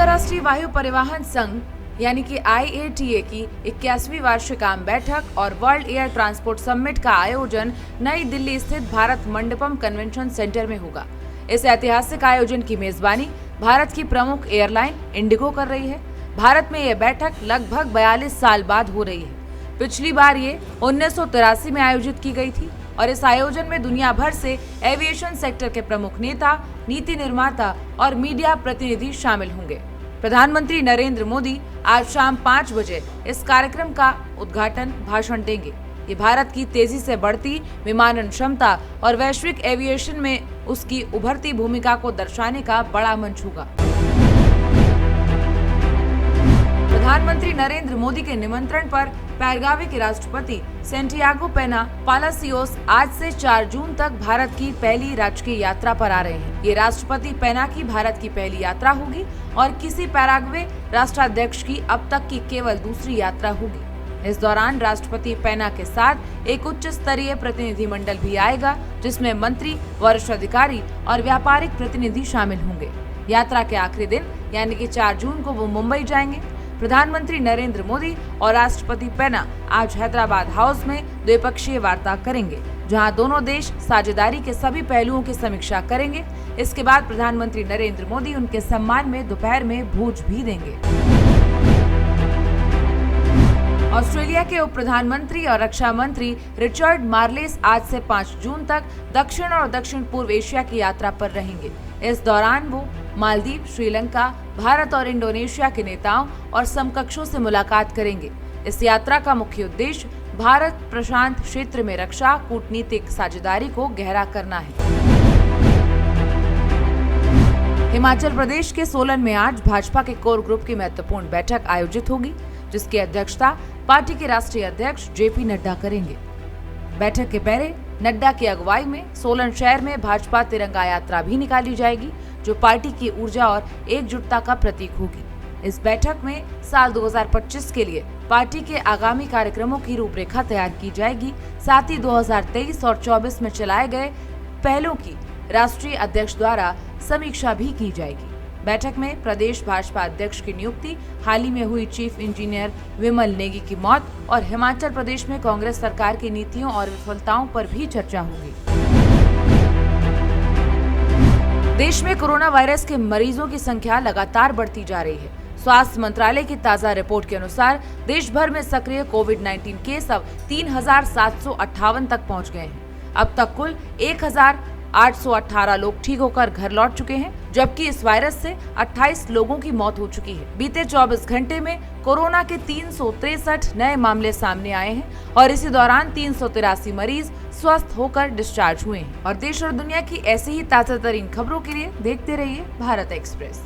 अंतर्राष्ट्रीय वायु परिवहन संघ यानी कि IATA की 81वीं वार्षिक आम बैठक और वर्ल्ड एयर ट्रांसपोर्ट समिट का आयोजन नई दिल्ली स्थित भारत मंडपम कन्वेंशन सेंटर में होगा। इस ऐतिहासिक आयोजन की मेजबानी भारत की प्रमुख एयरलाइन इंडिगो कर रही है। भारत में यह बैठक लगभग 42 साल बाद हो रही है। पिछली बार ये 1983 में आयोजित की गई थी और इस आयोजन में दुनिया भर से एविएशन सेक्टर के प्रमुख नेता, नीति निर्माता और मीडिया प्रतिनिधि शामिल होंगे। प्रधानमंत्री नरेंद्र मोदी आज शाम 5 बजे इस कार्यक्रम का उद्घाटन भाषण देंगे। ये भारत की तेजी से बढ़ती विमानन क्षमता और वैश्विक एविएशन में उसकी उभरती भूमिका को दर्शाने का बड़ा मंच होगा। प्रधानमंत्री नरेंद्र मोदी के निमंत्रण पर पैराग्वे के राष्ट्रपति सैंटियागो पेना पालासियोस आज से 4 जून तक भारत की पहली राजकीय यात्रा पर आ रहे हैं। ये राष्ट्रपति पेना की भारत की पहली यात्रा होगी और किसी पैराग्वे राष्ट्राध्यक्ष की अब तक की केवल दूसरी यात्रा होगी। इस दौरान राष्ट्रपति पेना के साथ एक उच्च स्तरीय प्रतिनिधि मंडल भी आएगा, जिसमें मंत्री, वरिष्ठ अधिकारी और व्यापारिक प्रतिनिधि शामिल होंगे। यात्रा के आखिरी दिन यानी कि 4 जून को वो मुंबई जाएंगे। प्रधानमंत्री नरेंद्र मोदी और राष्ट्रपति पेना आज हैदराबाद हाउस में द्विपक्षीय वार्ता करेंगे, जहां दोनों देश साझेदारी के सभी पहलुओं की समीक्षा करेंगे। इसके बाद प्रधानमंत्री नरेंद्र मोदी उनके सम्मान में दोपहर में भोज भी देंगे। ऑस्ट्रेलिया के उप प्रधानमंत्री और रक्षा मंत्री रिचर्ड मार्लेस आज से 5 जून तक दक्षिण और दक्षिण पूर्व एशिया की यात्रा पर रहेंगे। इस दौरान वो मालदीव, श्रीलंका, भारत और इंडोनेशिया के नेताओं और समकक्षों से मुलाकात करेंगे। इस यात्रा का मुख्य उद्देश्य भारत प्रशांत क्षेत्र में रक्षा कूटनीतिक साझेदारी को गहरा करना है। हिमाचल प्रदेश के सोलन में आज भाजपा के कोर ग्रुप की महत्वपूर्ण बैठक आयोजित होगी, जिसकी अध्यक्षता पार्टी के राष्ट्रीय अध्यक्ष JP नड्डा करेंगे। बैठक के पहले नड्डा की अगुवाई में सोलन शहर में भाजपा तिरंगा यात्रा भी निकाली जाएगी, जो पार्टी की ऊर्जा और एकजुटता का प्रतीक होगी। इस बैठक में साल 2025 के लिए पार्टी के आगामी कार्यक्रमों की रूपरेखा तैयार की जाएगी। साथ ही 2023 और 24 में चलाए गए पहलों की राष्ट्रीय अध्यक्ष द्वारा समीक्षा भी की जाएगी। बैठक में प्रदेश भाजपा अध्यक्ष की नियुक्ति, हाल ही में हुई चीफ इंजीनियर विमल नेगी की मौत और हिमाचल प्रदेश में कांग्रेस सरकार की नीतियों और विफलताओं पर भी चर्चा होगी। देश में कोरोना वायरस के मरीजों की संख्या लगातार बढ़ती जा रही है। स्वास्थ्य मंत्रालय की ताजा रिपोर्ट के अनुसार देश भर में सक्रिय कोविड-19 केस अब 3,758 तक पहुंच गए हैं। अब तक कुल 1,818 लोग ठीक होकर घर लौट चुके हैं, जबकि इस वायरस से 28 लोगों की मौत हो चुकी है। बीते 24 घंटे में कोरोना के 363 नए मामले सामने आए हैं और इसी दौरान 383 मरीज स्वस्थ होकर डिस्चार्ज हुए हैं। और देश और दुनिया की ऐसी ही ताजा तरीन खबरों के लिए देखते रहिए भारत एक्सप्रेस।